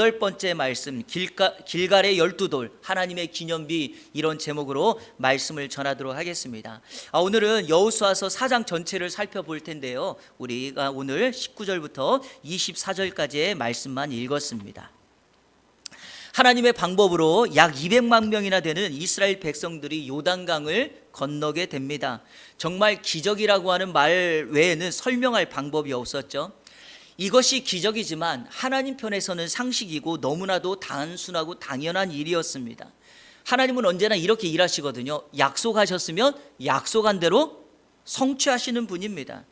여덟 번째 말씀, 길갈의 12돌 하나님의 기념비, 이런 제목으로 말씀을 전하도록 하겠습니다. 오늘은 여호수아서 4장 전체를 살펴볼 텐데요, 우리가 오늘 19절부터 24절까지의 말씀만 읽었습니다. 하나님의 방법으로 약 200만 명이나 되는 이스라엘 백성들이 요단강을 건너게 됩니다. 정말 기적이라고 하는 말 외에는 설명할 방법이 없었죠. 이것이 기적이지만 하나님 편에서는 상식이고 너무나도 단순하고 당연한 일이었습니다. 하나님은 언제나 이렇게 일하시거든요. 약속하셨으면 약속한 대로 성취하시는 분입니다.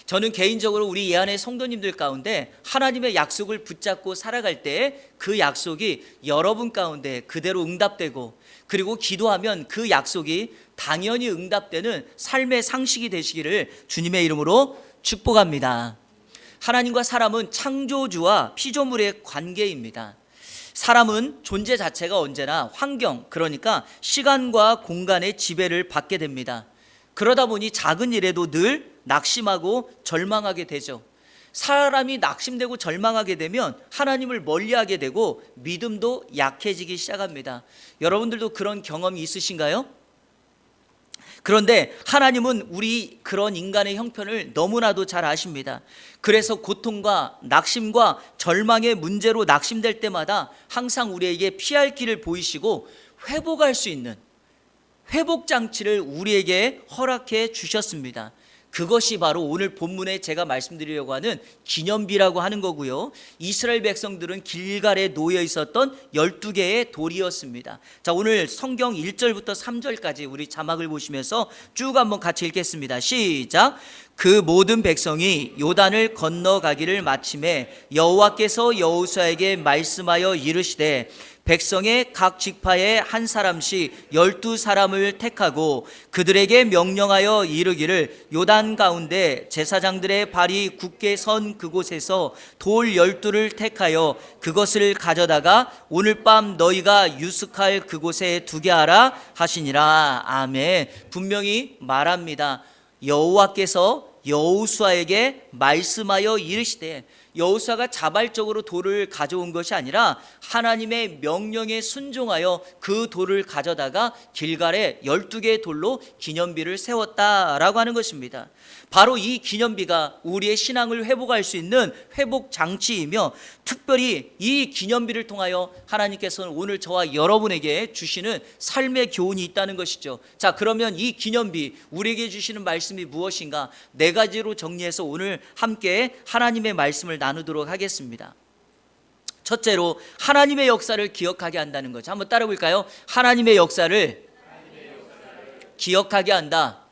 저는 개인적으로 우리 예안의 성도님들 가운데 하나님의 약속을 붙잡고 살아갈 때 그 약속이 여러분 가운데 그대로 응답되고, 그리고 기도하면 그 약속이 당연히 응답되는 삶의 상식이 되시기를 주님의 이름으로 축복합니다. 하나님과 사람은 창조주와 피조물의 관계입니다. 사람은 존재 자체가 언제나 환경, 그러니까 시간과 공간의 지배를 받게 됩니다. 그러다 보니 작은 일에도 늘 낙심하고 절망하게 되죠. 사람이 낙심되고 절망하게 되면 하나님을 멀리하게 되고 믿음도 약해지기 시작합니다. 여러분들도 그런 경험이 있으신가요? 그런데 하나님은 우리 그런 인간의 형편을 너무나도 잘 아십니다. 그래서 고통과 낙심과 절망의 문제로 낙심될 때마다 항상 우리에게 피할 길을 보이시고 회복할 수 있는 회복장치를 우리에게 허락해 주셨습니다. 그것이 바로 오늘 본문에 제가 말씀드리려고 하는 기념비라고 하는 거고요. 이스라엘 백성들은 길갈에 놓여 있었던 12개의 돌이었습니다. 자, 오늘 성경 1절부터 3절까지 우리 자막을 보시면서 쭉 한번 같이 읽겠습니다. 시작. 그 모든 백성이 요단을 건너가기를 마침에 여호와께서 여호수아에게 말씀하여 이르시되, 백성의 각 지파에 한 사람씩 12사람을 택하고 그들에게 명령하여 이르기를, 요단 가운데 제사장들의 발이 굳게 선 그곳에서 돌 12를 택하여 그것을 가져다가 오늘 밤 너희가 유숙할 그곳에 두게 하라 하시니라. 아멘. 분명히 말합니다. 여호와께서 여호수아에게 말씀하여 이르시되, 여호수아가 자발적으로 돌을 가져온 것이 아니라 하나님의 명령에 순종하여 그 돌을 가져다가 길갈에 12개의 돌로 기념비를 세웠다라고 하는 것입니다. 바로 이 기념비가 우리의 신앙을 회복할 수 있는 회복 장치이며, 특별히 이 기념비를 통하여 하나님께서는 오늘 저와 여러분에게 주시는 삶의 교훈이 있다는 것이죠. 자, 그러면 이 기념비, 우리에게 주시는 말씀이 무엇인가? 네 가지로 정리해서 오늘 함께 하나님의 말씀을 나누도록 하겠습니다. 첫째로, 하나님의 역사를 기억하게 한다는 거죠. 한번 따라 볼까요? 하나님의 역사를 기억하게 한다.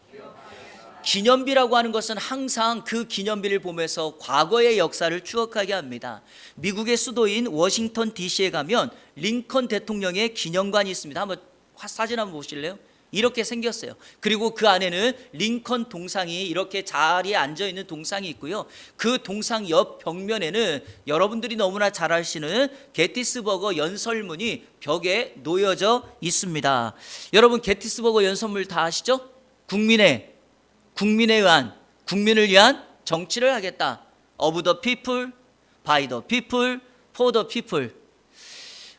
기념비라고 하는 것은 항상 그 기념비를 보면서 과거의 역사를 추억하게 합니다. 미국의 수도인 워싱턴 DC에 가면 링컨 대통령의 기념관이 있습니다. 한번 사진 한번 보실래요? 이렇게 생겼어요. 그리고 그 안에는 링컨 동상이 이렇게 자리에 앉아 있는 동상이 있고요. 그 동상 옆 벽면에는 여러분들이 너무나 잘 아시는 게티스버거 연설문이 벽에 놓여져 있습니다. 여러분, 게티스버거 연설문 다 아시죠? 국민에 의한, 국민을 위한 정치를 하겠다. Of the people, by the people, for the people.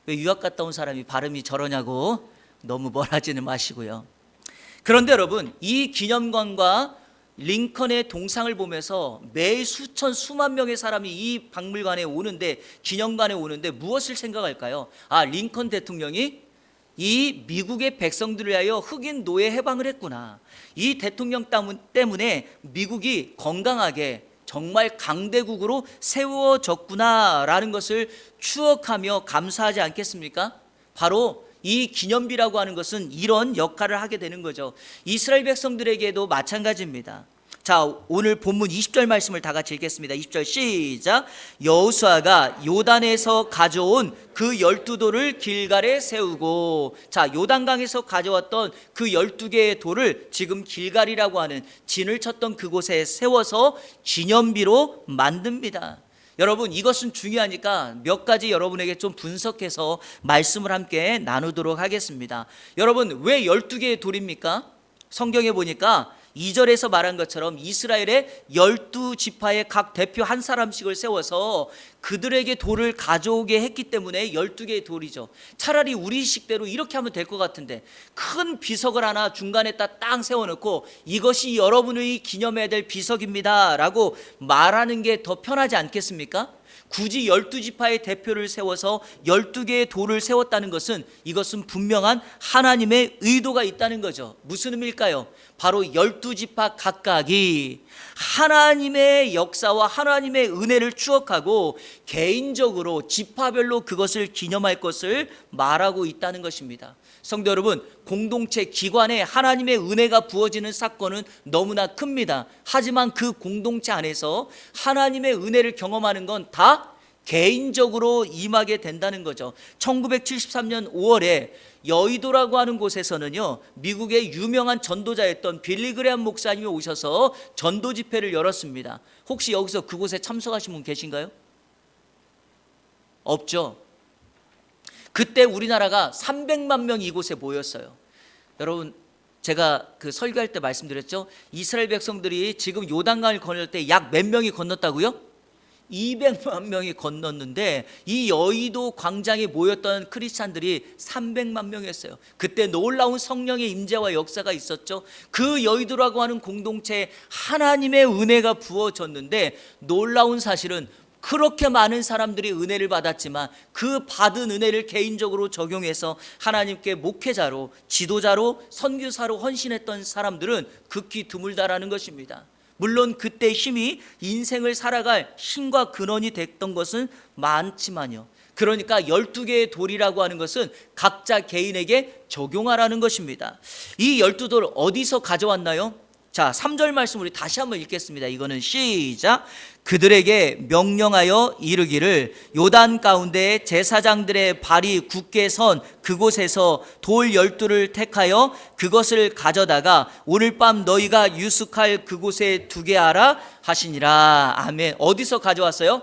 왜 유학 갔다 온 사람이 발음이 저러냐고 너무 뭐라지는 마시고요. 그런데 여러분, 이 기념관과 링컨의 동상을 보면서 매일 수만 명의 사람이 이 박물관에 오는데, 기념관에 오는데 무엇을 생각할까요? 링컨 대통령이 이 미국의 백성들을 위하여 흑인 노예 해방을 했구나. 이 대통령 때문에 미국이 건강하게 정말 강대국으로 세워졌구나라는 것을 추억하며 감사하지 않겠습니까? 바로 이 기념비라고 하는 것은 이런 역할을 하게 되는 거죠. 이스라엘 백성들에게도 마찬가지입니다. 자, 오늘 본문 20절 말씀을 다 같이 읽겠습니다. 20절 시작. 여호수아가 요단에서 가져온 그 12돌을 길갈에 세우고, 자, 요단강에서 가져왔던 그 12개의 돌을 지금 길갈이라고 하는 진을 쳤던 그곳에 세워서 기념비로 만듭니다. 여러분, 이것은 중요하니까 몇 가지 여러분에게 좀 분석해서 말씀을 함께 나누도록 하겠습니다. 여러분, 왜 12개의 돌입니까? 성경에 보니까 2절에서 말한 것처럼 이스라엘의 12지파의 각 대표 한 사람씩을 세워서 그들에게 돌을 가져오게 했기 때문에 12개의 돌이죠. 차라리 우리 식대로 이렇게 하면 될 것 같은데, 큰 비석을 하나 중간에다 딱 세워놓고 이것이 여러분의 기념해야 될 비석입니다 라고 말하는 게 더 편하지 않겠습니까? 굳이 12지파의 대표를 세워서 12개의 돌을 세웠다는 것은, 이것은 분명한 하나님의 의도가 있다는 거죠. 무슨 의미일까요? 바로 12지파 각각이 하나님의 역사와 하나님의 은혜를 추억하고 개인적으로 지파별로 그것을 기념할 것을 말하고 있다는 것입니다. 성도 여러분, 공동체 기관에 하나님의 은혜가 부어지는 사건은 너무나 큽니다. 하지만 그 공동체 안에서 하나님의 은혜를 경험하는 건 다 개인적으로 임하게 된다는 거죠. 1973년 5월에 여의도라고 하는 곳에서는요, 미국의 유명한 전도자였던 빌리 그레엄 목사님이 오셔서 전도 집회를 열었습니다. 혹시 여기서 그곳에 참석하신 분 계신가요? 없죠. 그때 우리나라가 300만 명이 이곳에 모였어요. 여러분, 제가 그 설교할 때 말씀드렸죠. 이스라엘 백성들이 지금 요단강을 건널 때 약 몇 명이 건넜다고요? 200만 명이 건넜는데 이 여의도 광장에 모였던 크리스찬들이 300만 명이었어요. 그때 놀라운 성령의 임재와 역사가 있었죠. 그 여의도라고 하는 공동체에 하나님의 은혜가 부어졌는데, 놀라운 사실은 그렇게 많은 사람들이 은혜를 받았지만 그 받은 은혜를 개인적으로 적용해서 하나님께 목회자로, 지도자로, 선교사로 헌신했던 사람들은 극히 드물다라는 것입니다. 물론 그때 힘이 인생을 살아갈 힘과 근원이 됐던 것은 많지만요, 그러니까 12개의 돌이라고 하는 것은 각자 개인에게 적용하라는 것입니다. 이 12돌 어디서 가져왔나요? 자, 3절 말씀 우리 다시 한번 읽겠습니다. 이거는 시작. 그들에게 명령하여 이르기를 요단 가운데 제사장들의 발이 굳게 선 그곳에서 돌 12를 택하여 그것을 가져다가 오늘 밤 너희가 유숙할 그곳에 두게 하라 하시니라. 아멘. 어디서 가져왔어요?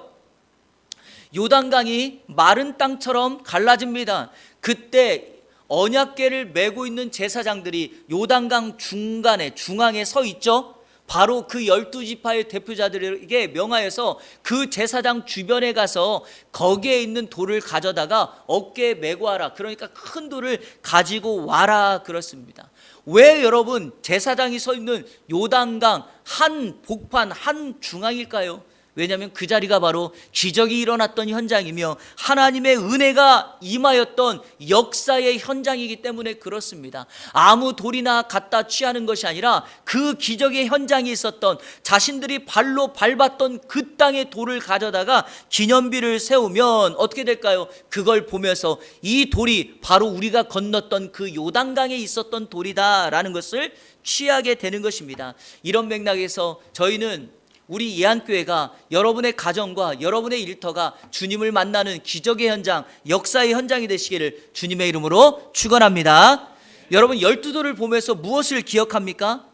요단강이 마른 땅처럼 갈라집니다. 그때 언약궤를 메고 있는 제사장들이 요단강 중앙에 서 있죠. 바로 그 12지파의 대표자들에게 명하여서 그 제사장 주변에 가서 거기에 있는 돌을 가져다가 어깨에 메고 와라. 그러니까 큰 돌을 가지고 와라 그렇습니다. 왜 여러분 제사장이 서 있는 요단강 한 복판 한 중앙일까요? 왜냐하면 그 자리가 바로 기적이 일어났던 현장이며 하나님의 은혜가 임하였던 역사의 현장이기 때문에 그렇습니다. 아무 돌이나 갖다 취하는 것이 아니라 그 기적의 현장이 있었던, 자신들이 발로 밟았던 그 땅의 돌을 가져다가 기념비를 세우면 어떻게 될까요? 그걸 보면서 이 돌이 바로 우리가 건넜던 그 요단강에 있었던 돌이다라는 것을 취하게 되는 것입니다. 이런 맥락에서 저희는 우리 예안교회가 여러분의 가정과 여러분의 일터가 주님을 만나는 기적의 현장, 역사의 현장이 되시기를 주님의 이름으로 축원합니다. 여러분 12돌을 보면서 무엇을 기억합니까?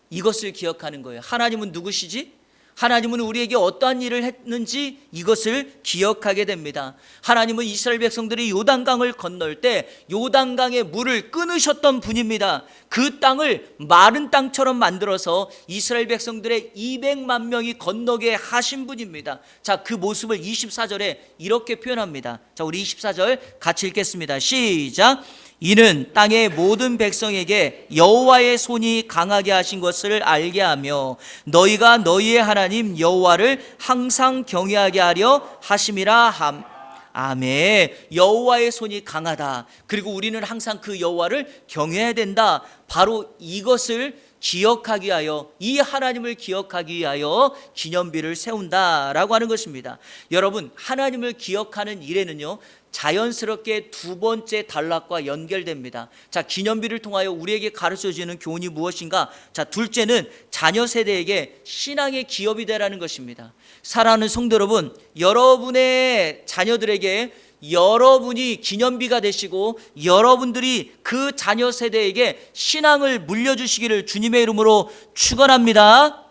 이것을 기억하는 거예요. 하나님은 누구시지? 하나님은 우리에게 어떠한 일을 했는지 이것을 기억하게 됩니다. 하나님은 이스라엘 백성들이 요단강을 건널 때 요단강의 물을 끊으셨던 분입니다. 그 땅을 마른 땅처럼 만들어서 이스라엘 백성들의 200만 명이 건너게 하신 분입니다. 자, 그 모습을 24절에 이렇게 표현합니다. 자, 우리 24절 같이 읽겠습니다. 시작. 이는 땅의 모든 백성에게 여호와의 손이 강하게 하신 것을 알게 하며 너희가 너희의 하나님 여호와를 항상 경외하게 하려 하심이라 함. 아멘. 여호와의 손이 강하다. 그리고 우리는 항상 그 여호와를 경외해야 된다. 바로 이것을 기억하기 위하여, 이 하나님을 기억하기 위하여 기념비를 세운다라고 하는 것입니다. 여러분, 하나님을 기억하는 일에는요, 자연스럽게 두 번째 단락과 연결됩니다. 자, 기념비를 통하여 우리에게 가르쳐주는 교훈이 무엇인가? 자, 둘째는 자녀 세대에게 신앙의 기업이 되라는 것입니다. 사랑하는 성도 여러분, 여러분의 자녀들에게 여러분이 기념비가 되시고 여러분들이 그 자녀 세대에게 신앙을 물려주시기를 주님의 이름으로 축원합니다.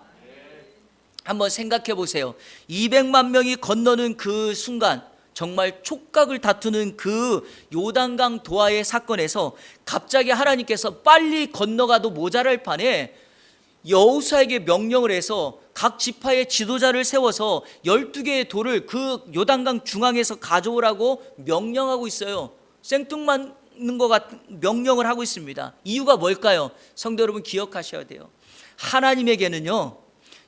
한번 생각해 보세요. 200만 명이 건너는 그 순간, 정말 촉각을 다투는 그 요단강 도하의 사건에서 갑자기 하나님께서 빨리 건너가도 모자랄 판에 여호수아에게 명령을 해서 각 지파의 지도자를 세워서 12개의 돌을 그 요단강 중앙에서 가져오라고 명령하고 있어요. 생뚱맞는 것 같은 명령을 하고 있습니다. 이유가 뭘까요? 성도 여러분, 기억하셔야 돼요. 하나님에게는요,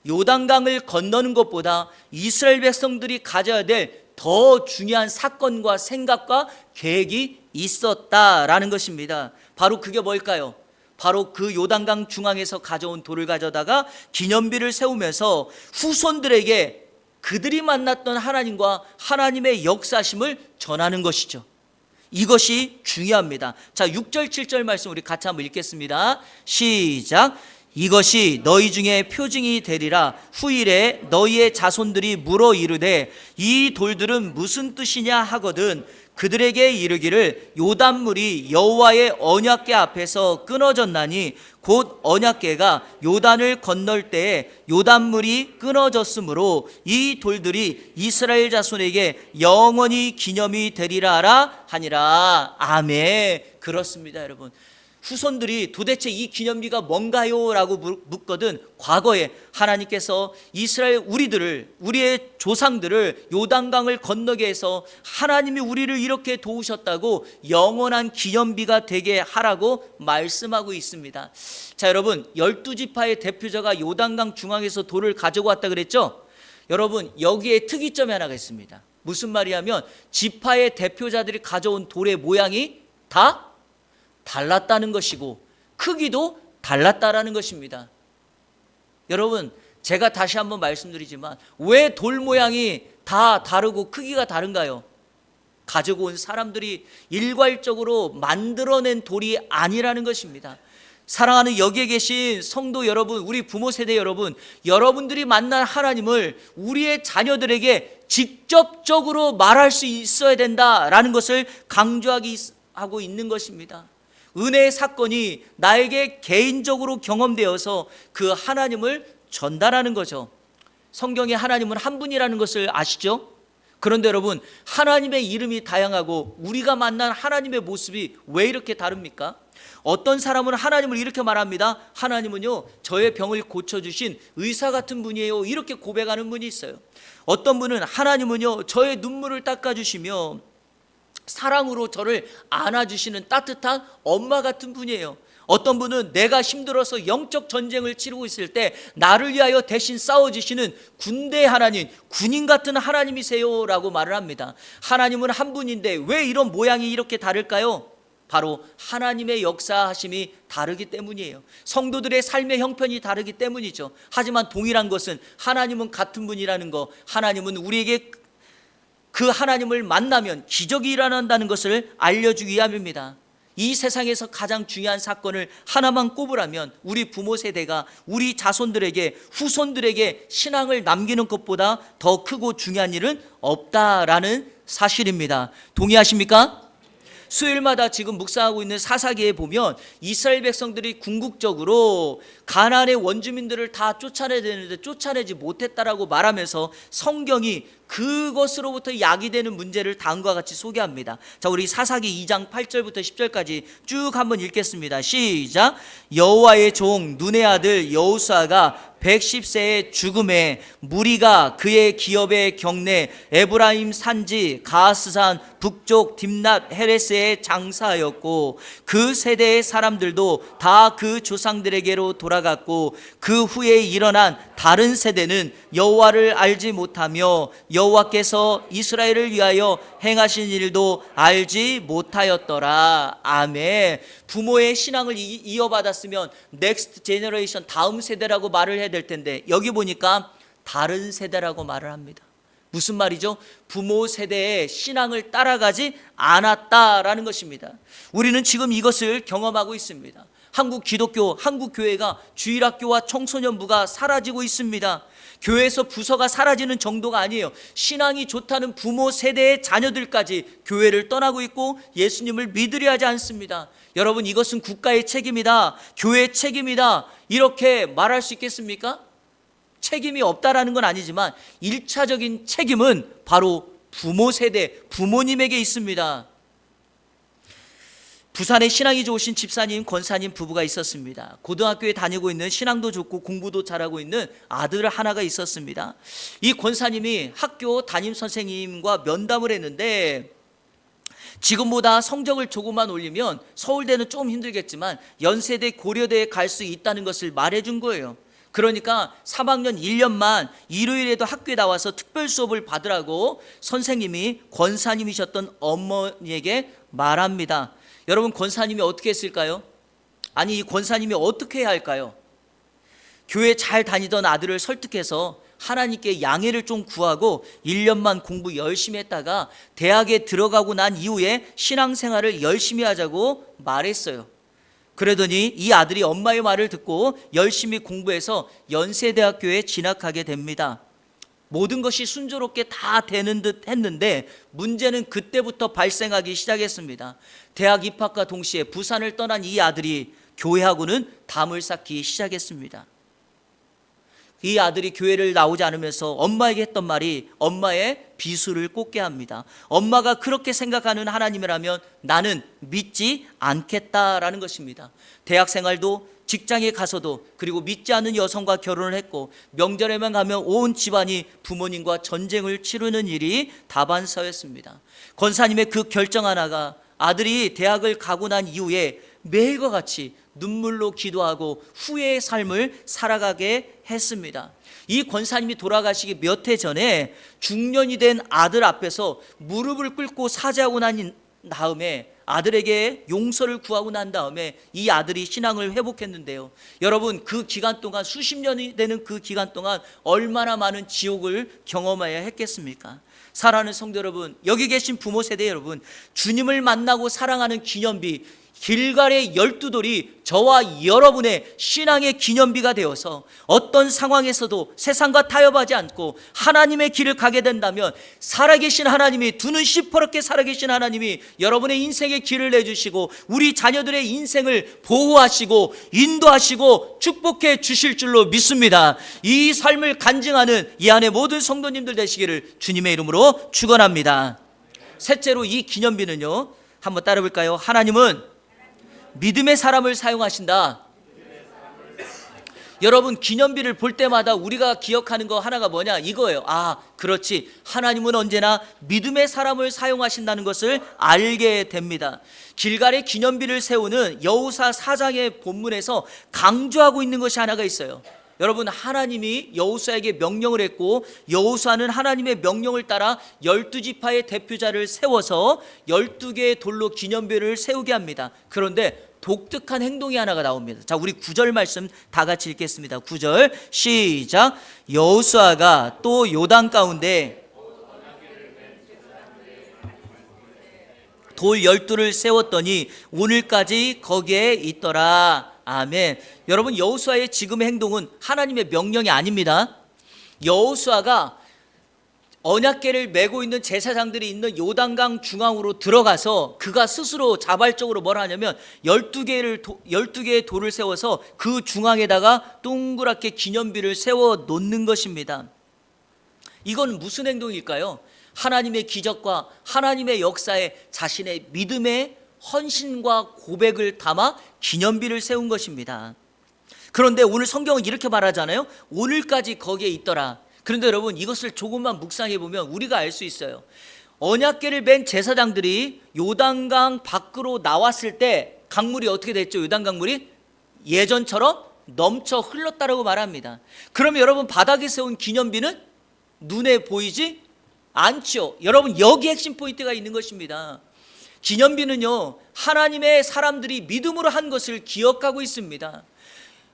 요단강을 건너는 것보다 이스라엘 백성들이 가져야 될 더 중요한 사건과 생각과 계획이 있었다라는 것입니다. 바로 그게 뭘까요? 바로 그 요단강 중앙에서 가져온 돌을 가져다가 기념비를 세우면서 후손들에게 그들이 만났던 하나님과 하나님의 역사심을 전하는 것이죠. 이것이 중요합니다. 자, 6절 7절 말씀 우리 같이 한번 읽겠습니다. 시작. 이것이 너희 중에 표징이 되리라. 후일에 너희의 자손들이 물어 이르되 이 돌들은 무슨 뜻이냐 하거든 그들에게 이르기를 요단물이 여호와의 언약궤 앞에서 끊어졌나니 곧 언약궤가 요단을 건널 때에 요단물이 끊어졌으므로 이 돌들이 이스라엘 자손에게 영원히 기념이 되리라 하니라. 아멘. 그렇습니다, 여러분. 후손들이 도대체 이 기념비가 뭔가요? 라고 묻거든 과거에 하나님께서 이스라엘 우리의 조상들을 요단강을 건너게 해서 하나님이 우리를 이렇게 도우셨다고 영원한 기념비가 되게 하라고 말씀하고 있습니다. 자, 여러분, 12지파의 대표자가 요단강 중앙에서 돌을 가지고 왔다 그랬죠? 여러분, 여기에 특이점이 하나가 있습니다. 무슨 말이냐면 지파의 대표자들이 가져온 돌의 모양이 다 달랐다는 것이고 크기도 달랐다라는 것입니다. 여러분, 제가 다시 한번 말씀드리지만 왜 돌 모양이 다 다르고 크기가 다른가요? 가지고 온 사람들이 일괄적으로 만들어낸 돌이 아니라는 것입니다. 사랑하는 여기에 계신 성도 여러분, 우리 부모 세대 여러분, 여러분들이 만난 하나님을 우리의 자녀들에게 직접적으로 말할 수 있어야 된다라는 것을 강조하고 있는 것입니다. 은혜의 사건이 나에게 개인적으로 경험되어서 그 하나님을 전달하는 거죠. 성경에 하나님은 한 분이라는 것을 아시죠? 그런데 여러분, 하나님의 이름이 다양하고 우리가 만난 하나님의 모습이 왜 이렇게 다릅니까? 어떤 사람은 하나님을 이렇게 말합니다. 하나님은요, 저의 병을 고쳐주신 의사 같은 분이에요. 이렇게 고백하는 분이 있어요. 어떤 분은 하나님은요, 저의 눈물을 닦아주시며 사랑으로 저를 안아주시는 따뜻한 엄마 같은 분이에요. 어떤 분은 내가 힘들어서 영적 전쟁을 치르고 있을 때 나를 위하여 대신 싸워주시는 군대 하나님, 군인 같은 하나님이세요 라고 말을 합니다. 하나님은 한 분인데 왜 이런 모양이 이렇게 다를까요? 바로 하나님의 역사하심이 다르기 때문이에요. 성도들의 삶의 형편이 다르기 때문이죠. 하지만 동일한 것은 하나님은 같은 분이라는 거, 하나님은 우리에게 그 하나님을 만나면 기적이 일어난다는 것을 알려주기 위함입니다. 이 세상에서 가장 중요한 사건을 하나만 꼽으라면 우리 부모 세대가 우리 자손들에게, 후손들에게 신앙을 남기는 것보다 더 크고 중요한 일은 없다라는 사실입니다. 동의하십니까? 수요일마다 지금 묵상하고 있는 사사기에 보면 이스라엘 백성들이 궁극적으로 가나안의 원주민들을 다 쫓아내야 되는데 쫓아내지 못했다라고 말하면서 성경이 그것으로부터 야기되는 문제를 다음과 같이 소개합니다. 자, 우리 사사기 2장 8절부터 10절까지 쭉 한번 읽겠습니다. 시작. 여호와의 종 눈의 아들 여호수아가 110세의 죽음에 무리가 그의 기업의 경내 에브라임 산지 가스산 북쪽 딥낫 헤레스에 장사하였고 그 세대의 사람들도 다 그 조상들에게로 돌아갔고 그 후에 일어난 다른 세대는 여호와를 알지 못하며 여호와께서 이스라엘을 위하여 행하신 일도 알지 못하였더라. 아멘. 부모의 신앙을 이어받았으면 넥스트 제너레이션, 다음 세대라고 말을 해야 될 텐데 여기 보니까 다른 세대라고 말을 합니다. 무슨 말이죠? 부모 세대의 신앙을 따라가지 않았다라는 것입니다. 우리는 지금 이것을 경험하고 있습니다. 한국 기독교, 한국 교회가 주일학교와 청소년부가 사라지고 있습니다. 교회에서 부서가 사라지는 정도가 아니에요. 신앙이 좋다는 부모 세대의 자녀들까지 교회를 떠나고 있고 예수님을 믿으려 하지 않습니다. 여러분, 이것은 국가의 책임이다, 교회의 책임이다, 이렇게 말할 수 있겠습니까? 책임이 없다라는 건 아니지만 1차적인 책임은 바로 부모 세대, 부모님에게 있습니다. 부산에 신앙이 좋으신 집사님, 권사님 부부가 있었습니다. 고등학교에 다니고 있는, 신앙도 좋고 공부도 잘하고 있는 아들 하나가 있었습니다. 이 권사님이 학교 담임 선생님과 면담을 했는데 지금보다 성적을 조금만 올리면 서울대는 좀 힘들겠지만 연세대, 고려대에 갈 수 있다는 것을 말해준 거예요. 그러니까 3학년 1년만 일요일에도 학교에 나와서 특별 수업을 받으라고 선생님이, 권사님이셨던 어머니에게 말합니다. 여러분, 권사님이 어떻게 했을까요? 아니, 이 권사님이 어떻게 해야 할까요? 교회 잘 다니던 아들을 설득해서 하나님께 양해를 좀 구하고 1년만 공부 열심히 했다가 대학에 들어가고 난 이후에 신앙생활을 열심히 하자고 말했어요. 그러더니 이 아들이 엄마의 말을 듣고 열심히 공부해서 연세대학교에 진학하게 됩니다. 모든 것이 순조롭게 다 되는 듯 했는데 문제는 그때부터 발생하기 시작했습니다. 대학 입학과 동시에 부산을 떠난 이 아들이 교회하고는 담을 쌓기 시작했습니다. 이 아들이 교회를 나오지 않으면서 엄마에게 했던 말이 엄마의 비수를 꽂게 합니다. 엄마가 그렇게 생각하는 하나님이라면 나는 믿지 않겠다라는 것입니다. 대학 생활도, 직장에 가서도, 그리고 믿지 않는 여성과 결혼을 했고 명절에만 가면 온 집안이 부모님과 전쟁을 치르는 일이 다반사였습니다. 권사님의 그 결정 하나가 아들이 대학을 가고 난 이후에 매일과 같이 눈물로 기도하고 후회의 삶을 살아가게 했습니다. 이 권사님이 돌아가시기 몇 해 전에 중년이 된 아들 앞에서 무릎을 꿇고 사죄하고 난 다음에 아들에게 용서를 구하고 난 다음에 이 아들이 신앙을 회복했는데요. 여러분, 그 기간 동안, 수십 년이 되는 그 기간 동안 얼마나 많은 지옥을 경험해야 했겠습니까? 사랑하는 성도 여러분, 여기 계신 부모 세대 여러분, 주님을 만나고 사랑하는 기념비, 길갈의 12돌이 저와 여러분의 신앙의 기념비가 되어서 어떤 상황에서도 세상과 타협하지 않고 하나님의 길을 가게 된다면 살아계신 하나님이, 두 눈 시퍼렇게 살아계신 하나님이 여러분의 인생의 길을 내주시고 우리 자녀들의 인생을 보호하시고 인도하시고 축복해 주실 줄로 믿습니다. 이 삶을 간증하는 이 안에 모든 성도님들 되시기를 주님의 이름으로 축원합니다. 셋째로, 이 기념비는요, 한번 따라 볼까요? 하나님은 믿음의 사람을 사용하신다. 여러분, 기념비를 볼 때마다 우리가 기억하는 거 하나가 뭐냐, 이거예요. 아, 그렇지, 하나님은 언제나 믿음의 사람을 사용하신다는 것을 알게 됩니다. 길갈의 기념비를 세우는 여호수아 4장의 본문에서 강조하고 있는 것이 하나가 있어요. 여러분, 하나님이 여호수아에게 명령을 했고 여호수아는 하나님의 명령을 따라 12지파의 대표자를 세워서 12개의 돌로 기념비를 세우게 합니다. 그런데 독특한 행동이 하나가 나옵니다. 자, 우리 9절 말씀 다 같이 읽겠습니다. 9절 시작. 여호수아가 또 요단 가운데 돌 12를 세웠더니 오늘까지 거기에 있더라. 아멘. 여러분, 여호수아의 지금의 행동은 하나님의 명령이 아닙니다. 여호수아가 언약궤를 메고 있는 제사장들이 있는 요단강 중앙으로 들어가서 그가 스스로 자발적으로 뭘 하냐면 12개의 돌을 세워서 그 중앙에다가 동그랗게 기념비를 세워 놓는 것입니다. 이건 무슨 행동일까요? 하나님의 기적과 하나님의 역사에 자신의 믿음의 헌신과 고백을 담아 기념비를 세운 것입니다. 그런데 오늘 성경은 이렇게 말하잖아요. 오늘까지 거기에 있더라. 그런데 여러분, 이것을 조금만 묵상해 보면 우리가 알 수 있어요. 언약궤를 맨 제사장들이 요단강 밖으로 나왔을 때 강물이 어떻게 됐죠? 요단강물이 예전처럼 넘쳐 흘렀다라고 말합니다. 그럼 여러분, 바닥에 세운 기념비는 눈에 보이지 않죠. 여러분, 여기 핵심 포인트가 있는 것입니다. 기념비는요, 하나님의 사람들이 믿음으로 한 것을 기억하고 있습니다.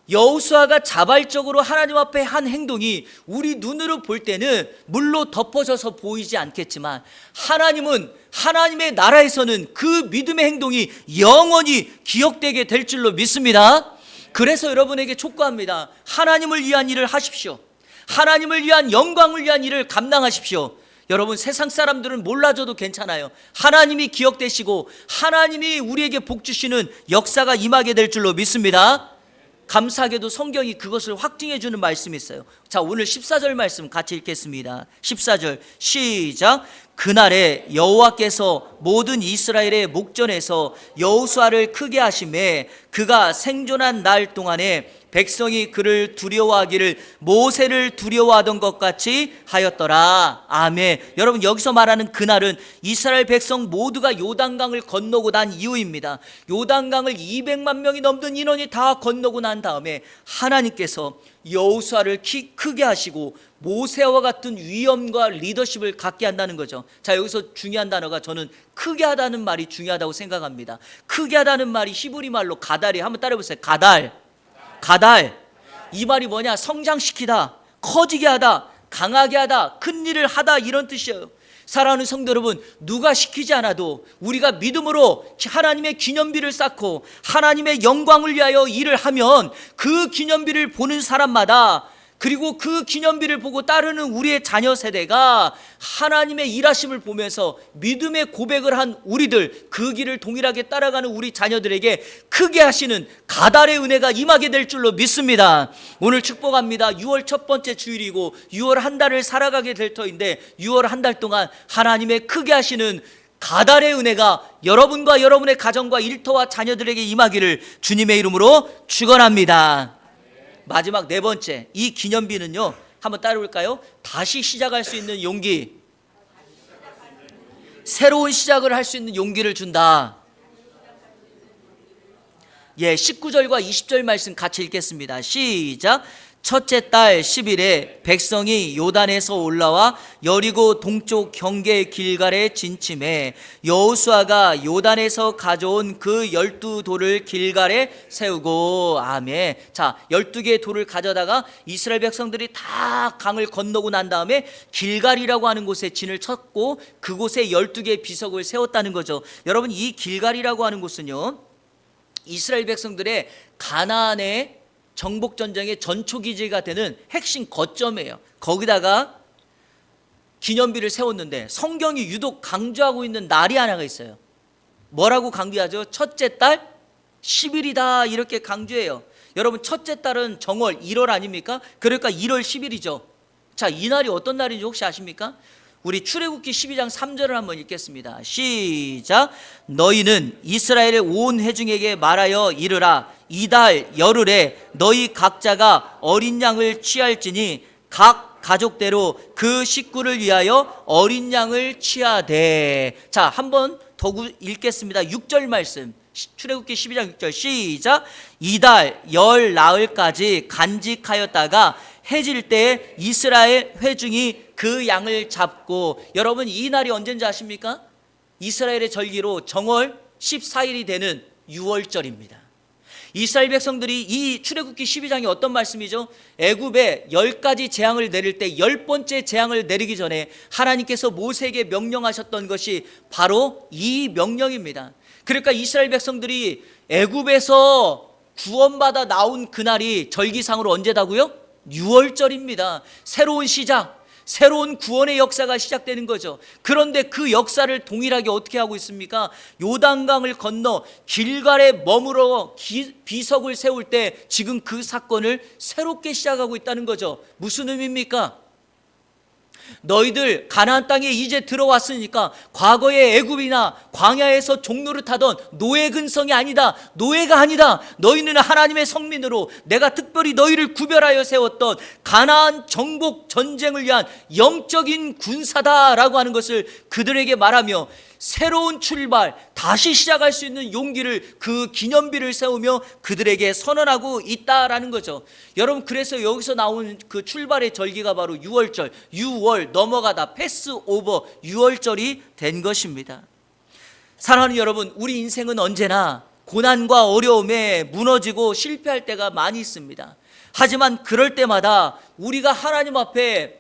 여호수아가 자발적으로 하나님 앞에 한 행동이 우리 눈으로 볼 때는 물로 덮어져서 보이지 않겠지만 하나님은, 하나님의 나라에서는 그 믿음의 행동이 영원히 기억되게 될 줄로 믿습니다. 그래서 여러분에게 촉구합니다. 하나님을 위한 일을 하십시오. 하나님을 위한, 영광을 위한 일을 감당하십시오. 여러분, 세상 사람들은 몰라줘도 괜찮아요. 하나님이 기억되시고 하나님이 우리에게 복 주시는 역사가 임하게 될 줄로 믿습니다. 감사하게도 성경이 그것을 확증해 주는 말씀이 있어요. 자, 오늘 14절 말씀 같이 읽겠습니다. 14절 시작. 그날에 여호와께서 모든 이스라엘의 목전에서 여호수아를 크게 하심에 그가 생존한 날 동안에 백성이 그를 두려워하기를 모세를 두려워하던 것 같이 하였더라. 아멘. 여러분, 여기서 말하는 그날은 이스라엘 백성 모두가 요단강을 건너고 난 이후입니다. 요단강을 200만 명이 넘는 인원이 다 건너고 난 다음에 하나님께서 여호수아를 크게 하시고 모세와 같은 위엄과 리더십을 갖게 한다는 거죠. 자, 여기서 중요한 단어가 저는 크게 하다는 말이 중요하다고 생각합니다. 크게 하다는 말이 히브리 말로 가달이, 한번 따라해보세요. 가달. 이 말이 뭐냐? 성장시키다, 커지게 하다, 강하게 하다, 큰 일을 하다, 이런 뜻이에요. 사랑하는 성도 여러분, 누가 시키지 않아도 우리가 믿음으로 하나님의 기념비를 쌓고 하나님의 영광을 위하여 일을 하면 그 기념비를 보는 사람마다, 그리고 그 기념비를 보고 따르는 우리의 자녀 세대가 하나님의 일하심을 보면서 믿음의 고백을 한 우리들, 그 길을 동일하게 따라가는 우리 자녀들에게 크게 하시는 가달의 은혜가 임하게 될 줄로 믿습니다. 오늘 축복합니다. 6월 첫 번째 주일이고 6월 한 달을 살아가게 될 터인데 6월 한 달 동안 하나님의 크게 하시는 가달의 은혜가 여러분과 여러분의 가정과 일터와 자녀들에게 임하기를 주님의 이름으로 축원합니다. 마지막 네 번째, 이 기념비는요, 한번 따라올까요? 다시 시작할 수 있는 용기, 새로운 시작을 할 수 있는 용기를 준다. 19절과 20절 말씀 같이 읽겠습니다. 시작. 첫째 달 10일에 백성이 요단에서 올라와 여리고 동쪽 경계 길갈에 진침해 여호수아가 요단에서 가져온 그 12돌을 길갈에 세우고. 아멘. 자, 12개의 돌을 가져다가 이스라엘 백성들이 다 강을 건너고 난 다음에 길갈이라고 하는 곳에 진을 쳤고 그곳에 12개의 비석을 세웠다는 거죠. 여러분, 이 길갈이라고 하는 곳은요, 이스라엘 백성들의 가나안의 정복전쟁의 전초기지가 되는 핵심 거점이에요. 거기다가 기념비를 세웠는데 성경이 유독 강조하고 있는 날이 하나가 있어요. 뭐라고 강조하죠? 첫째 달 10일이다, 이렇게 강조해요. 여러분, 첫째 달은 정월 1월 아닙니까? 그러니까 1월 10일이죠. 자, 이 날이 어떤 날인지 혹시 아십니까? 우리 출애굽기 12장 3절을 한번 읽겠습니다. 시작. 너희는 이스라엘의 온 회중에게 말하여 이르라. 이달 열흘에 너희 각자가 어린 양을 취할지니 각 가족대로 그 식구를 위하여 어린 양을 취하되. 자, 한번 더 읽겠습니다. 6절 말씀, 출애굽기 12장 6절 시작. 이달 열 나흘까지 간직하였다가 해질 때 이스라엘 회중이 그 양을 잡고. 여러분, 이 날이 언제인지 아십니까? 이스라엘의 절기로 정월 14일이 되는 6월절입니다. 이스라엘 백성들이 이 출애굽기 12장이 어떤 말씀이죠? 애굽에 10가지 재앙을 내릴 때 10번째 재앙을 내리기 전에 하나님께서 모세에게 명령하셨던 것이 바로 이 명령입니다. 그러니까 이스라엘 백성들이 애굽에서 구원받아 나온 그날이 절기상으로 언제다고요? 6월절입니다. 새로운 시작, 새로운 구원의 역사가 시작되는 거죠. 그런데 그 역사를 동일하게 어떻게 하고 있습니까? 요단강을 건너 길갈에 머물러 비석을 세울 때 지금 그 사건을 새롭게 시작하고 있다는 거죠. 무슨 의미입니까? 너희들 가나안 땅에 이제 들어왔으니까 과거의 애굽이나 광야에서 종노릇하던 노예 근성이 아니다, 노예가 아니다. 너희는 하나님의 성민으로 내가 특별히 너희를 구별하여 세웠던 가나안 정복 전쟁을 위한 영적인 군사다라고 하는 것을 그들에게 말하며 새로운 출발, 다시 시작할 수 있는 용기를, 그 기념비를 세우며 그들에게 선언하고 있다라는 거죠. 여러분, 그래서 여기서 나온 그 출발의 절기가 바로 6월절, 6월 넘어가다 패스 오버 6월절이 된 것입니다. 사랑하는 여러분, 우리 인생은 언제나 고난과 어려움에 무너지고 실패할 때가 많이 있습니다. 하지만 그럴 때마다 우리가 하나님 앞에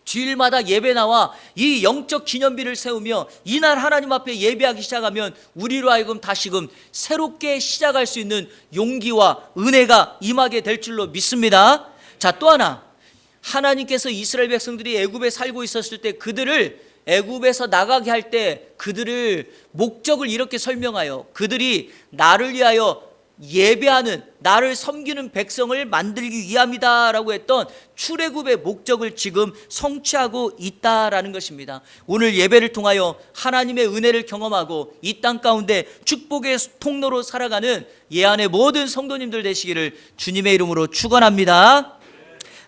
주일마다 예배 나와 이 영적 기념비를 세우며 이날 하나님 앞에 예배하기 시작하면 우리로 하여금 다시금 새롭게 시작할 수 있는 용기와 은혜가 임하게 될 줄로 믿습니다. 자, 또 하나, 하나님께서 이스라엘 백성들이 애굽에 살고 있었을 때 그들을 애굽에서 나가게 할 때 그들을 목적을 이렇게 설명하여 그들이 나를 위하여 예배하는, 나를 섬기는 백성을 만들기 위함이다 라고 했던 출애굽의 목적을 지금 성취하고 있다라는 것입니다. 오늘 예배를 통하여 하나님의 은혜를 경험하고 이 땅 가운데 축복의 통로로 살아가는 예안의 모든 성도님들 되시기를 주님의 이름으로 축원합니다.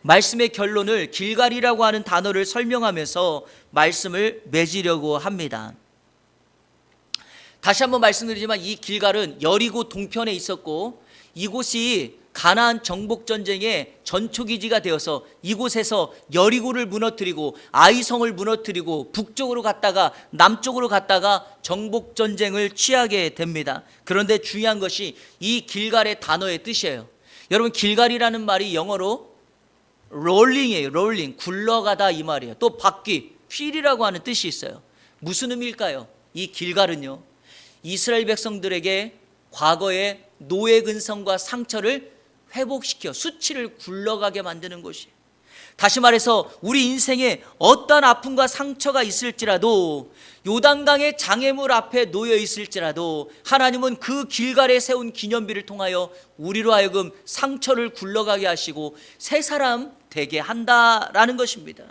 말씀의 결론을 길갈이라고 하는 단어를 설명하면서 말씀을 맺으려고 합니다. 다시 한번 말씀드리지만 이 길갈은 여리고 동편에 있었고 이곳이 가나안 정복 전쟁의 전초기지가 되어서 이곳에서 여리고를 무너뜨리고 아이성을 무너뜨리고 북쪽으로 갔다가 남쪽으로 갔다가 정복 전쟁을 취하게 됩니다. 그런데 중요한 것이 이 길갈의 단어의 뜻이에요. 여러분, 길갈이라는 말이 영어로 롤링이에요. 롤링, 굴러가다 이 말이에요. 또 바퀴, 휠이라고 하는 뜻이 있어요. 무슨 의미일까요? 이 길갈은요, 이스라엘 백성들에게 과거의 노예 근성과 상처를 회복시켜 수치를 굴러가게 만드는 곳이에요. 다시 말해서 우리 인생에 어떤 아픔과 상처가 있을지라도, 요단강의 장애물 앞에 놓여 있을지라도 하나님은 그 길갈에 세운 기념비를 통하여 우리로 하여금 상처를 굴러가게 하시고 새 사람 되게 한다라는 것입니다.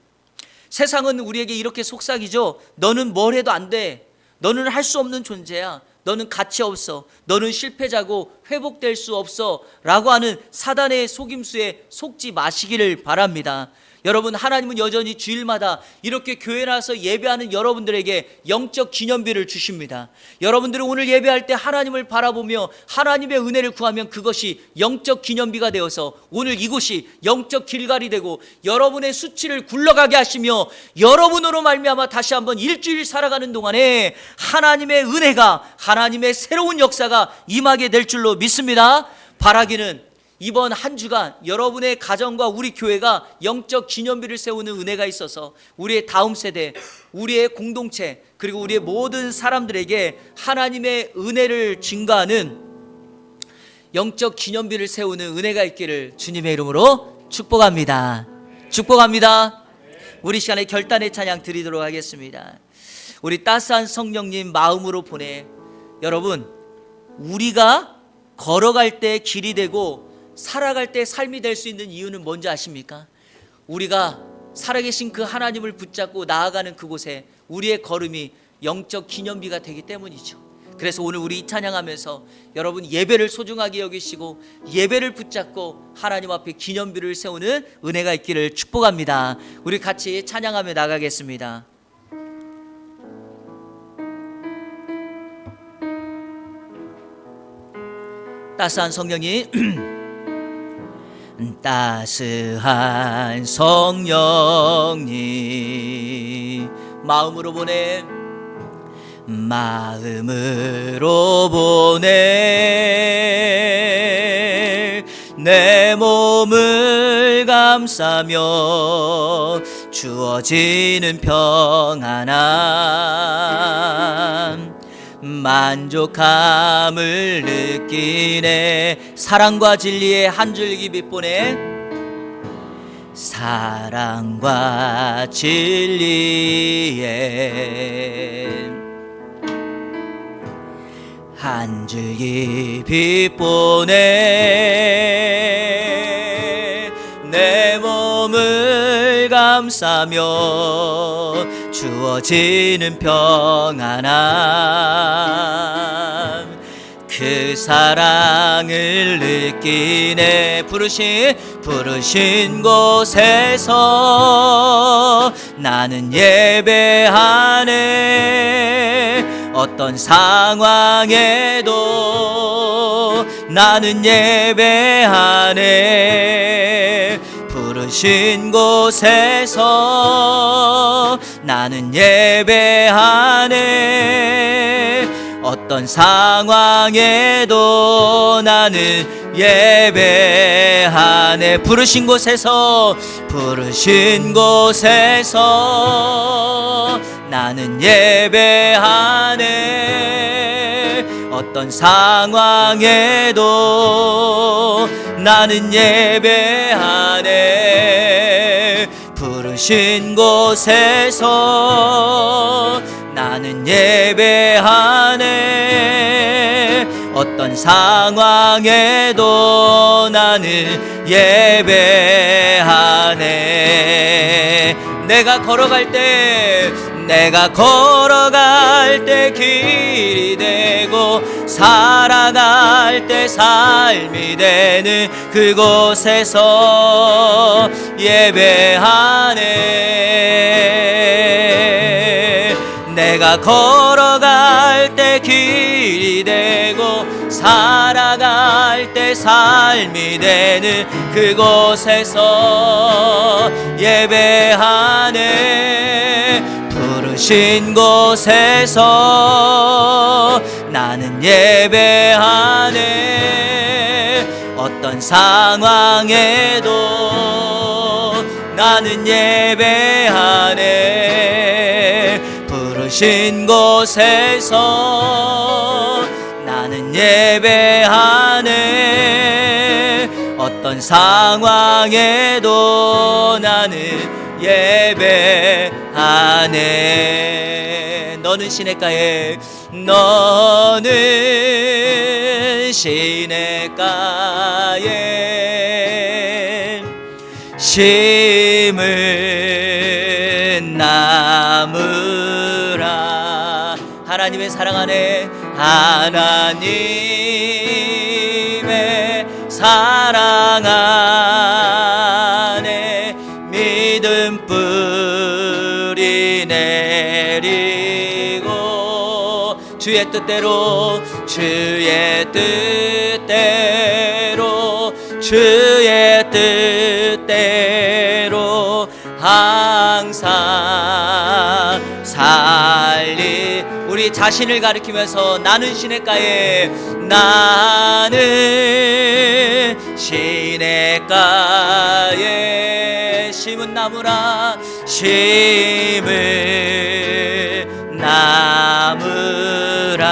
세상은 우리에게 이렇게 속삭이죠. 너는 뭘 해도 안 돼. 너는 할 수 없는 존재야. 너는 가치 없어. 너는 실패자고 회복될 수 없어 라고 하는 사단의 속임수에 속지 마시기를 바랍니다. 여러분, 하나님은 여전히 주일마다 이렇게 교회 나와서 예배하는 여러분들에게 영적 기념비를 주십니다. 여러분들은 오늘 예배할 때 하나님을 바라보며 하나님의 은혜를 구하면 그것이 영적 기념비가 되어서 오늘 이곳이 영적 길갈이 되고 여러분의 수치를 굴러가게 하시며 여러분으로 말미암아 다시 한번 일주일 살아가는 동안에 하나님의 은혜가, 하나님의 새로운 역사가 임하게 될 줄로 믿습니다. 바라기는 이번 한 주간 여러분의 가정과 우리 교회가 영적 기념비를 세우는 은혜가 있어서 우리의 다음 세대, 우리의 공동체, 그리고 우리의 모든 사람들에게 하나님의 은혜를 증가하는 영적 기념비를 세우는 은혜가 있기를 주님의 이름으로 축복합니다. 축복합니다. 우리 시간에 결단의 찬양 드리도록 하겠습니다. 우리 따스한 성령님 마음으로 보내. 여러분, 우리가 걸어갈 때 길이 되고 살아갈 때 삶이 될 수 있는 이유는 뭔지 아십니까? 우리가 살아계신 그 하나님을 붙잡고 나아가는 그곳에 우리의 걸음이 영적 기념비가 되기 때문이죠. 그래서 오늘 우리 이 찬양하면서 여러분 예배를 소중하게 여기시고 예배를 붙잡고 하나님 앞에 기념비를 세우는 은혜가 있기를 축복합니다. 우리 같이 찬양하며 나가겠습니다. 따스한 성령이 따스한 성령님 마음으로 보내. 마음으로 보내. 내 몸을 감싸며 주어지는 평안함 만족함을 느끼네. 사랑과 진리의 한 줄기 빛 보내. 사랑과 진리의 한 줄기 빛 보내. 내 몸을 감싸며 주어지는 평안함 그 사랑을 느끼네. 부르신 곳에서 나는 예배하네. 어떤 상황에도 나는 예배하네. 부르신 곳에서 나는 예배하네. 어떤 상황에도 나는 예배하네. 부르신 곳에서 나는 예배하네. 어떤 상황에도 나는 예배하네. 부르신 곳에서 나는 예배하네. 어떤 상황에도 나는 예배하네. 내가 걸어갈 때 길이 되고 살아갈 때 삶이 되는 그곳에서 예배하네. 내가 걸어갈 때 길이 되고 살아갈 때 삶이 되는 그곳에서 예배하네. 부르신 곳에서 나는 예배하네. 어떤 상황에도 나는 예배하네. 부르신 곳에서 나는 예배하네. 어떤 상황에도 나는 예배하네. 너는 시냇가에 심은 나무라. 하나님의 사랑 안에, 하나님의 사랑 안에 믿음 뿌리 내리고 주의 뜻대로 항상 살리. 우리 자신을 가리키면서 나는 시냇가에 심은 나무라. 심은 나무라.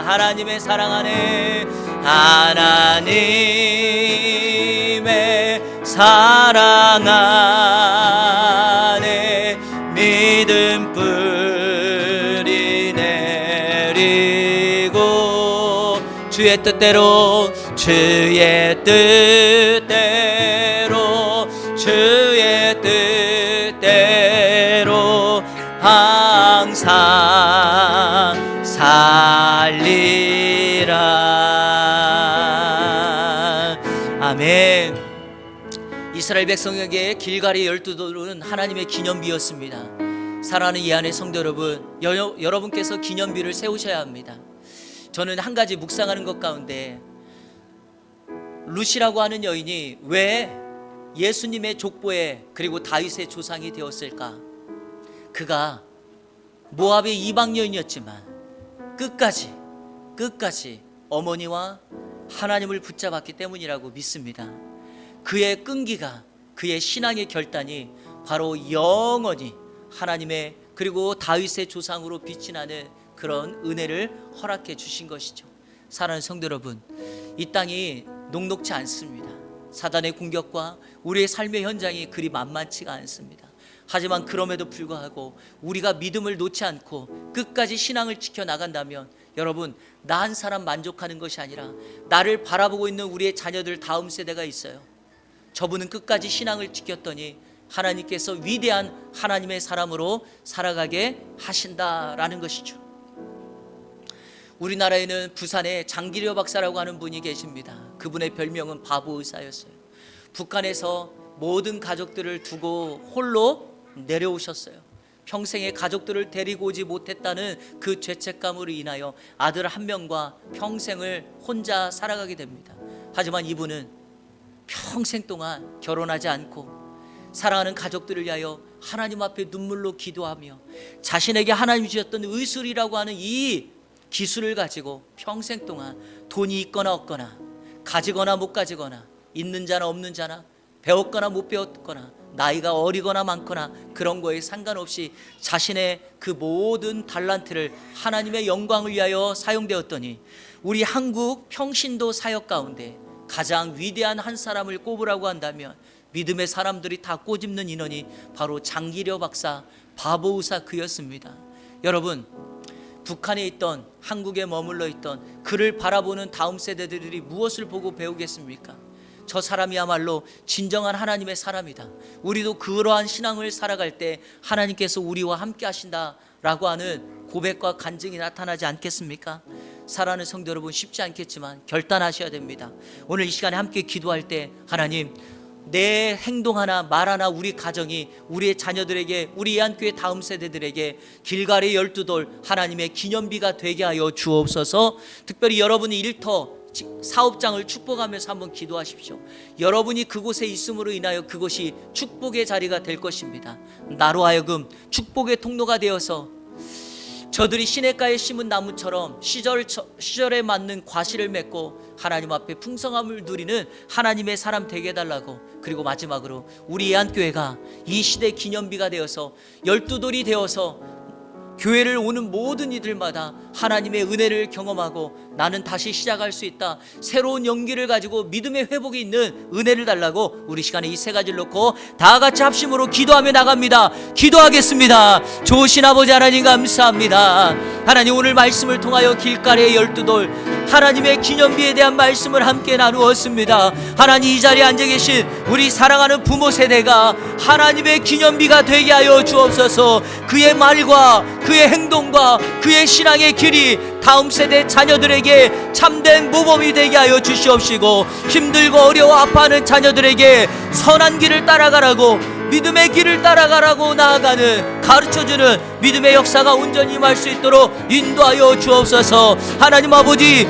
하나님의 사랑 안에, 하나님의 사랑 안에 믿음 뿌리 내리고 주의 뜻대로 항상 살리라. 아멘. 이스라엘 백성에게 길갈의 12돌은 하나님의 기념비였습니다. 사랑하는 이 안의 성도 여러분, 여러분께서 기념비를 세우셔야 합니다. 저는 한 가지 묵상하는 것 가운데 룻이라고 하는 여인이 왜 예수님의 족보에 그리고 다윗의 조상이 되었을까? 그가 모압의 이방 여인이었지만 끝까지 어머니와 하나님을 붙잡았기 때문이라고 믿습니다. 그의 끈기가, 그의 신앙의 결단이 바로 영원히 하나님의 그리고 다윗의 조상으로 빛이 나는 그런 은혜를 허락해 주신 것이죠. 사랑하는 성도 여러분, 이 땅이 녹록지 않습니다. 사단의 공격과 우리의 삶의 현장이 그리 만만치가 않습니다. 하지만 그럼에도 불구하고 우리가 믿음을 놓지 않고 끝까지 신앙을 지켜나간다면, 여러분, 나 한 사람 만족하는 것이 아니라 나를 바라보고 있는 우리의 자녀들, 다음 세대가 있어요. 저분은 끝까지 신앙을 지켰더니 하나님께서 위대한 하나님의 사람으로 살아가게 하신다라는 것이죠. 우리나라에는 부산에 장기려 박사라고 하는 분이 계십니다. 그분의 별명은 바보 의사였어요. 북한에서 모든 가족들을 두고 홀로 내려오셨어요. 평생에 가족들을 데리고 오지 못했다는 그 죄책감으로 인하여 아들 한 명과 평생을 혼자 살아가게 됩니다. 하지만 이분은 평생 동안 결혼하지 않고 사랑하는 가족들을 위하여 하나님 앞에 눈물로 기도하며 자신에게 하나님이 주셨던 의술이라고 하는 이 기술을 가지고 평생 동안 돈이 있거나 없거나, 가지거나 못 가지거나, 있는 자나 없는 자나, 배웠거나 못 배웠거나, 나이가 어리거나 많거나 그런 거에 상관없이 자신의 그 모든 달란트를 하나님의 영광을 위하여 사용되었더니, 우리 한국 평신도 사역 가운데 가장 위대한 한 사람을 꼽으라고 한다면 믿음의 사람들이 다 꼬집는 인원이 바로 장기려 박사, 바보 의사 그였습니다. 여러분, 북한에 있던, 한국에 머물러 있던 그를 바라보는 다음 세대들이 무엇을 보고 배우겠습니까? 저 사람이야말로 진정한 하나님의 사람이다. 우리도 그러한 신앙을 살아갈 때 하나님께서 우리와 함께 하신다라고 하는 고백과 간증이 나타나지 않겠습니까? 사랑하는 성도 여러분, 쉽지 않겠지만 결단하셔야 됩니다. 오늘 이 시간에 함께 기도할 때 하나님, 내 행동 하나 말 하나 우리 가정이 우리의 자녀들에게, 우리 예한교회 다음 세대들에게 길갈의 12돌 하나님의 기념비가 되게 하여 주옵소서. 특별히 여러분이 일터 사업장을 축복하면서 한번 기도하십시오. 여러분이 그곳에 있음으로 인하여 그것이 축복의 자리가 될 것입니다. 나로 하여금 축복의 통로가 되어서 저들이 시냇가에 심은 나무처럼 시절에 맞는 과실을 맺고 하나님 앞에 풍성함을 누리는 하나님의 사람 되게 해달라고. 그리고 마지막으로 우리 예한교회가 이 시대 기념비가 되어서 12돌이 되어서 교회를 오는 모든 이들마다 하나님의 은혜를 경험하고 나는 다시 시작할 수 있다, 새로운 용기를 가지고 믿음의 회복이 있는 은혜를 달라고 우리 시간에 이 세 가지를 놓고 다 같이 합심으로 기도하며 나갑니다. 기도하겠습니다. 좋으신 아버지 하나님 감사합니다. 하나님, 오늘 말씀을 통하여 길갈의 12돌 하나님의 기념비에 대한 말씀을 함께 나누었습니다. 하나님, 이 자리에 앉아 계신 우리 사랑하는 부모 세대가 하나님의 기념비가 되게 하여 주옵소서. 그의 말과 그의 행동과 그의 신앙의 길이 다음 세대 자녀들에게 참된 모범이 되게 하여 주시옵시고, 힘들고 어려워 아파하는 자녀들에게 선한 길을 따라가라고, 믿음의 길을 따라가라고 나아가는, 가르쳐주는 믿음의 역사가 온전히 임할 수 있도록 인도하여 주옵소서. 하나님 아버지,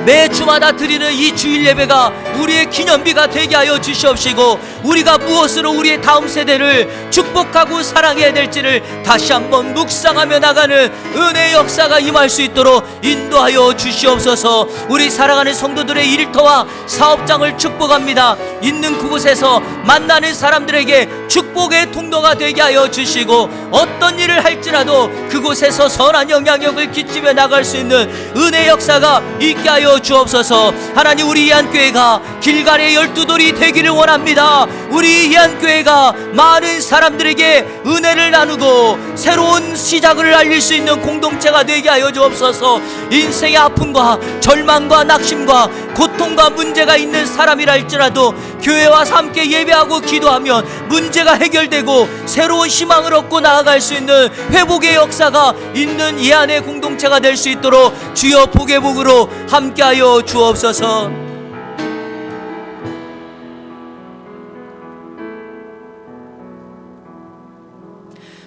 매주마다 드리는 이 주일 예배가 우리의 기념비가 되게 하여 주시옵시고, 우리가 무엇으로 우리의 다음 세대를 축복하고 사랑해야 될지를 다시 한번 묵상하며 나가는 은혜의 역사가 임할 수 있도록 인도하여 주시옵소서. 우리 사랑하는 성도들의 일터와 사업장을 축복합니다. 있는 그곳에서 만나는 사람들에게 축복의 통로가 되게 하여 주시고, 어떤 일을 할지라도 그곳에서 선한 영향력을 끼치며 나갈 수 있는 은혜의 역사가 있게 하여 주옵소서. 하나님, 우리 예한교회가 길갈의 12돌이 되기를 원합니다. 우리 예한교회가 많은 사람들에게 은혜를 나누고 새로운 시작을 알릴 수 있는 공동체가 되게 하여 주옵소서. 인생의 아픔과 절망과 낙심과 고통과 문제가 있는 사람이라 할지라도 교회와 함께 예배하고 기도하면 문제가 해결되고 새로운 희망을 얻고 나아갈 수 있는 회복의 역사가 있는 예한의 공동체가 될 수 있도록 주여 복의 복으로 함께하여 주옵소서.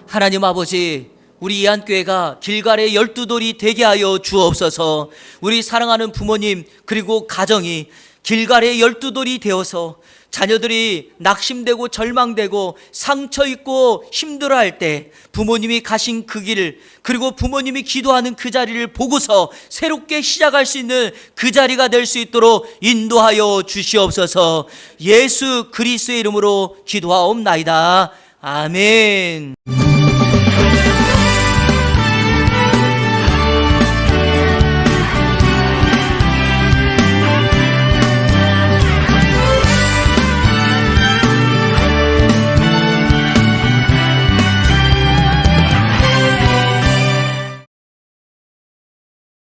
하나님 아버지, 우리 예한교회가 길갈의 12돌이 되게 하여 주옵소서. 우리 사랑하는 부모님 그리고 가정이 길갈의 12돌이 되어서 자녀들이 낙심되고 절망되고 상처 있고 힘들어할 때 부모님이 가신 그 길을, 그리고 부모님이 기도하는 그 자리를 보고서 새롭게 시작할 수 있는 그 자리가 될 수 있도록 인도하여 주시옵소서. 예수 그리스도의 이름으로 기도하옵나이다. 아멘.